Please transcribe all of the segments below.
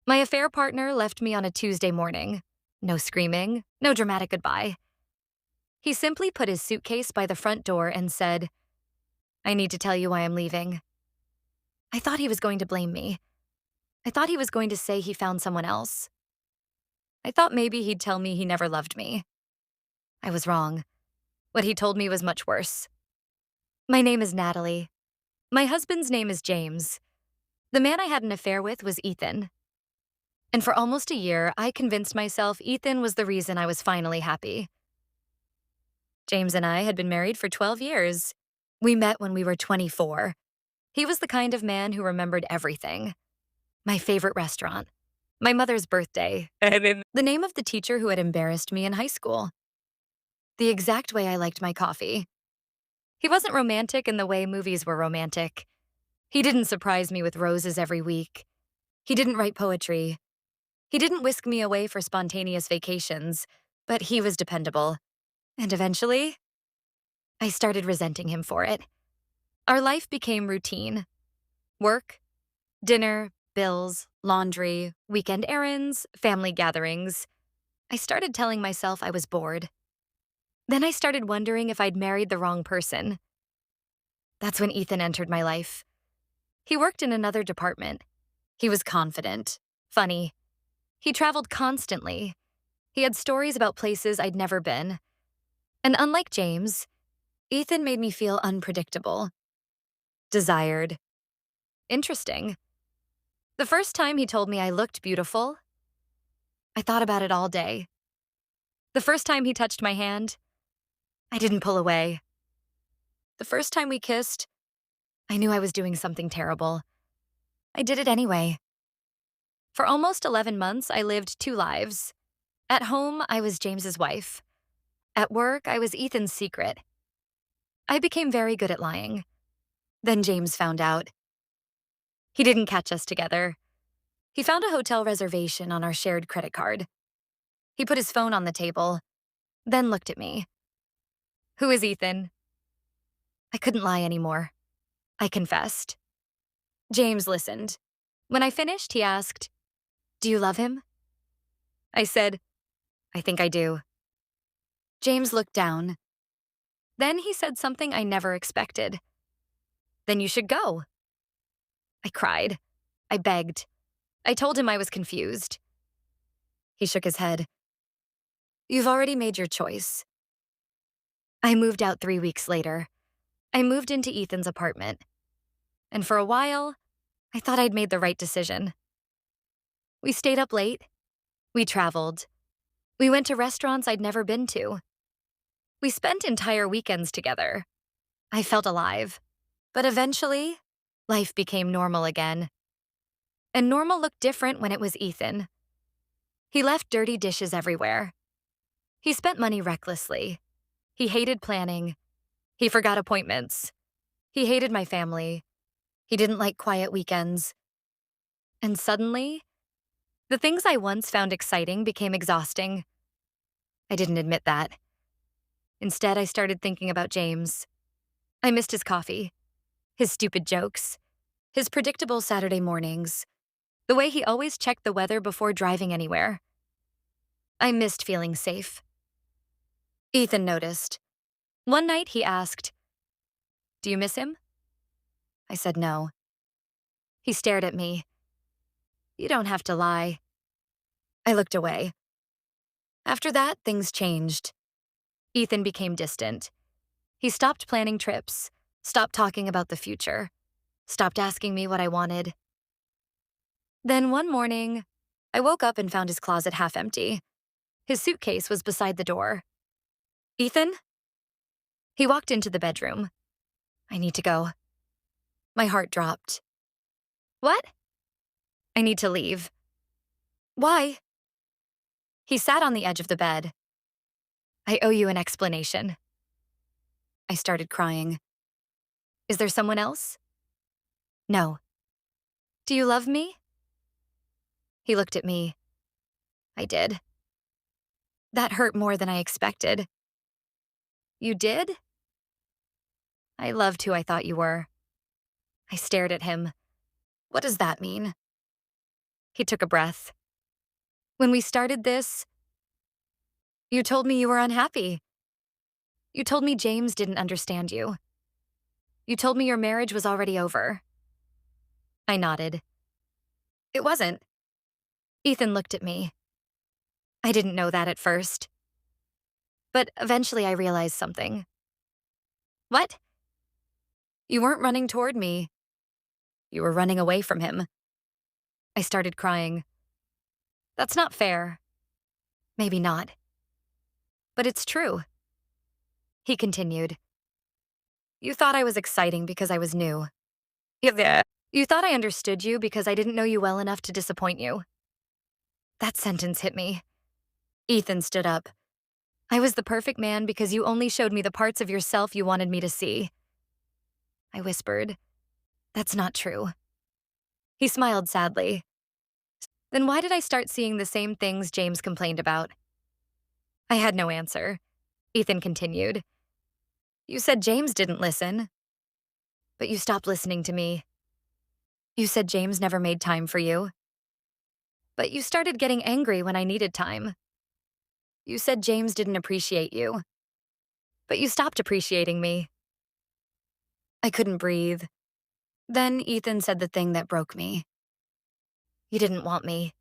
My affair partner left me on a Tuesday morning. No screaming, no dramatic goodbye. He simply put his suitcase by the front door and said, "I need to tell you why I'm leaving." I thought he was going to blame me. I thought he was going to say he found someone else. I thought maybe he'd tell me he never loved me. I was wrong. What he told me was much worse. My name is Natalie. My husband's name is James. The man I had an affair with was Ethan. And for almost a year, I convinced myself Ethan was the reason I was finally happy. James and I had been married for 12 years. We met when we were 24. He was the kind of man who remembered everything. My favorite restaurant, my mother's birthday, the name of the teacher who had embarrassed me in high school, the exact way I liked my coffee. He wasn't romantic in the way movies were romantic. He didn't surprise me with roses every week. He didn't write poetry. He didn't whisk me away for spontaneous vacations, but he was dependable. And eventually, I started resenting him for it. Our life became routine. Work, dinner, bills, laundry, weekend errands, family gatherings. I started telling myself I was bored. Then I started wondering if I'd married the wrong person. That's when Ethan entered my life. He worked in another department. He was confident, funny. He traveled constantly. He had stories about places I'd never been. And unlike James, Ethan made me feel unpredictable, desired, interesting. The first time he told me I looked beautiful, I thought about it all day. The first time he touched my hand, I didn't pull away. The first time we kissed, I knew I was doing something terrible. I did it anyway. For almost 11 months, I lived two lives. At home, I was James's wife. At work, I was Ethan's secret. I became very good at lying. Then James found out. He didn't catch us together. He found a hotel reservation on our shared credit card. He put his phone on the table, then looked at me. "Who is Ethan?" I couldn't lie anymore. I confessed. James listened. When I finished, he asked, "Do you love him?" I said, "I think I do." James looked down. Then he said something I never expected. "Then you should go." I cried. I begged. I told him I was confused. He shook his head. "You've already made your choice." I moved out 3 weeks later. I moved into Ethan's apartment. And for a while, I thought I'd made the right decision. We stayed up late. We traveled. We went to restaurants I'd never been to. We spent entire weekends together. I felt alive. But eventually, life became normal again. And normal looked different when it was Ethan. He left dirty dishes everywhere. He spent money recklessly. He hated planning. He forgot appointments. He hated my family. He didn't like quiet weekends. And suddenly, the things I once found exciting became exhausting. I didn't admit that. Instead, I started thinking about James. I missed his coffee, his stupid jokes, his predictable Saturday mornings, the way he always checked the weather before driving anywhere. I missed feeling safe. Ethan noticed. One night he asked, "Do you miss him?" I said no. He stared at me. "You don't have to lie." I looked away. After that, things changed. Ethan became distant. He stopped planning trips, stopped talking about the future, stopped asking me what I wanted. Then one morning, I woke up and found his closet half empty. His suitcase was beside the door. "Ethan?" He walked into the bedroom. "I need to go." My heart dropped. "What?" "I need to leave." "Why?" He sat on the edge of the bed. "I owe you an explanation." I started crying. "Is there someone else?" "No." "Do you love me?" He looked at me. I did. That hurt more than I expected. "You did?" "I loved who I thought you were." I stared at him. What does that mean? He took a breath. When we started this, you told me you were unhappy. You told me James didn't understand you. You told me your marriage was already over. I nodded. It wasn't. Ethan looked at me. I didn't know that at first. But eventually I realized something. What? You weren't running toward me. You were running away from him. I started crying. That's not fair. Maybe not. But it's true. He continued. You thought I was exciting because I was new. Yeah. You thought I understood you because I didn't know you well enough to disappoint you. That sentence hit me. Ethan stood up. I was the perfect man because you only showed me the parts of yourself you wanted me to see. I whispered. That's not true. He smiled sadly. Then why did I start seeing the same things James complained about? I had no answer. Ethan continued. You said James didn't listen. But you stopped listening to me. You said James never made time for you. But you started getting angry when I needed time. You said James didn't appreciate you. But you stopped appreciating me. I couldn't breathe. Then Ethan said the thing that broke me. You didn't want me.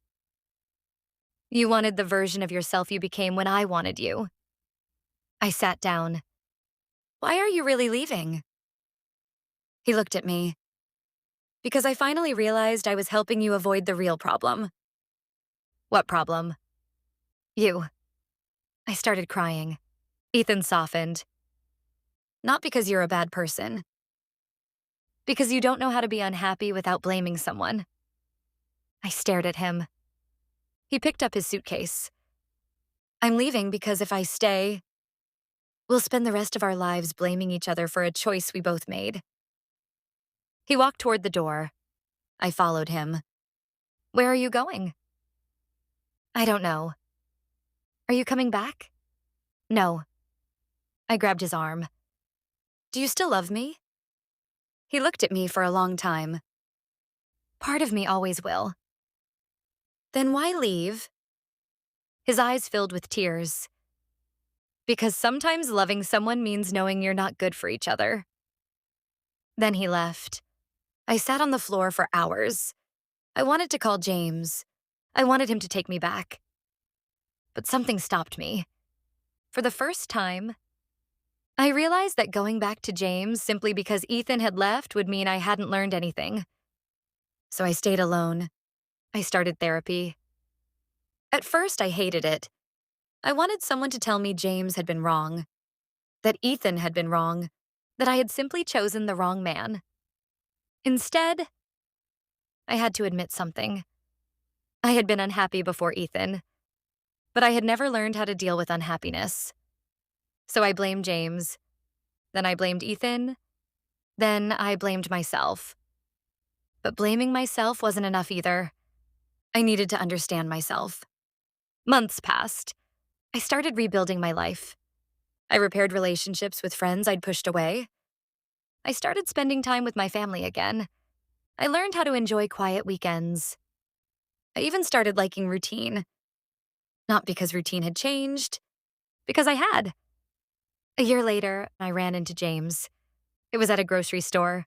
You wanted the version of yourself you became when I wanted you. I sat down. Why are you really leaving? He looked at me. Because I finally realized I was helping you avoid the real problem. What problem? You. I started crying. Ethan softened. Not because you're a bad person. Because you don't know how to be unhappy without blaming someone. I stared at him. He picked up his suitcase. I'm leaving because if I stay, we'll spend the rest of our lives blaming each other for a choice we both made. He walked toward the door. I followed him. Where are you going? I don't know. Are you coming back? No. I grabbed his arm. Do you still love me? He looked at me for a long time. Part of me always will. Then why leave? His eyes filled with tears. Because sometimes loving someone means knowing you're not good for each other. Then he left. I sat on the floor for hours. I wanted to call James. I wanted him to take me back. But something stopped me. For the first time, I realized that going back to James simply because Ethan had left would mean I hadn't learned anything. So I stayed alone. I started therapy. At first, I hated it. I wanted someone to tell me James had been wrong, that Ethan had been wrong, that I had simply chosen the wrong man. Instead, I had to admit something. I had been unhappy before Ethan, but I had never learned how to deal with unhappiness. So I blamed James. Then I blamed Ethan. Then I blamed myself. But blaming myself wasn't enough either. I needed to understand myself. Months passed. I started rebuilding my life. I repaired relationships with friends I'd pushed away. I started spending time with my family again. I learned how to enjoy quiet weekends. I even started liking routine. Not because routine had changed, because I had. A year later, I ran into James. It was at a grocery store.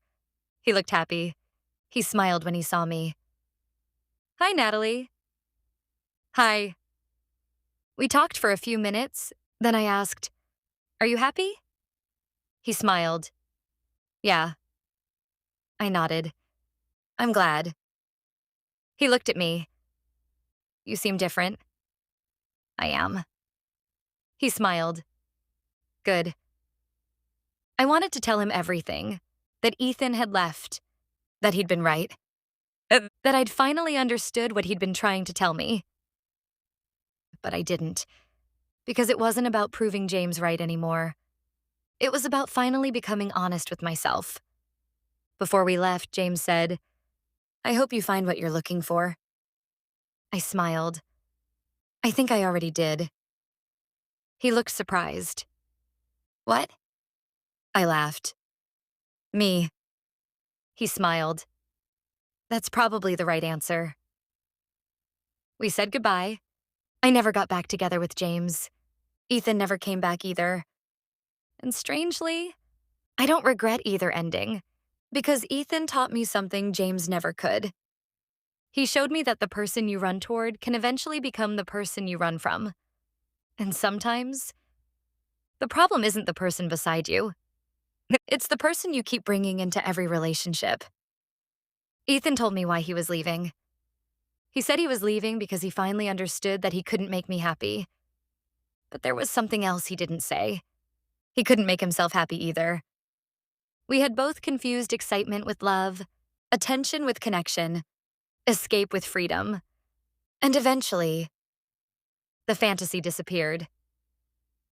He looked happy. He smiled when he saw me. Hi, Natalie. Hi. We talked for a few minutes. Then I asked, Are you happy? He smiled. Yeah. I nodded. I'm glad. He looked at me. You seem different. I am. He smiled. Good. I wanted to tell him everything. That Ethan had left. That he'd been right. That I'd finally understood what he'd been trying to tell me. But I didn't. Because it wasn't about proving James right anymore. It was about finally becoming honest with myself. Before we left, James said, I hope you find what you're looking for. I smiled. I think I already did. He looked surprised. What? I laughed. Me. He smiled. That's probably the right answer. We said goodbye. I never got back together with James. Ethan never came back either. And strangely, I don't regret either ending, because Ethan taught me something James never could. He showed me that the person you run toward can eventually become the person you run from. And sometimes, the problem isn't the person beside you. It's the person you keep bringing into every relationship. Ethan told me why he was leaving. He said he was leaving because he finally understood that he couldn't make me happy. But there was something else he didn't say. He couldn't make himself happy either. We had both confused excitement with love, attention with connection, escape with freedom. And eventually, the fantasy disappeared.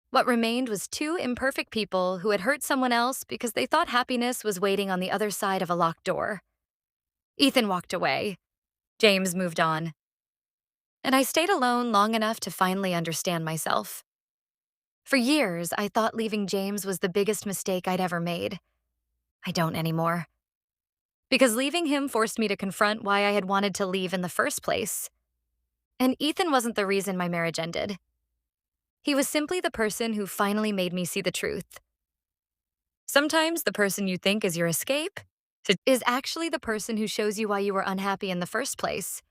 What remained was two imperfect people who had hurt someone else because they thought happiness was waiting on the other side of a locked door. Ethan walked away. James moved on. And I stayed alone long enough to finally understand myself. For years, I thought leaving James was the biggest mistake I'd ever made. I don't anymore. Because leaving him forced me to confront why I had wanted to leave in the first place. And Ethan wasn't the reason my marriage ended. He was simply the person who finally made me see the truth. Sometimes the person you think is your escape is actually the person who shows you why you were unhappy in the first place.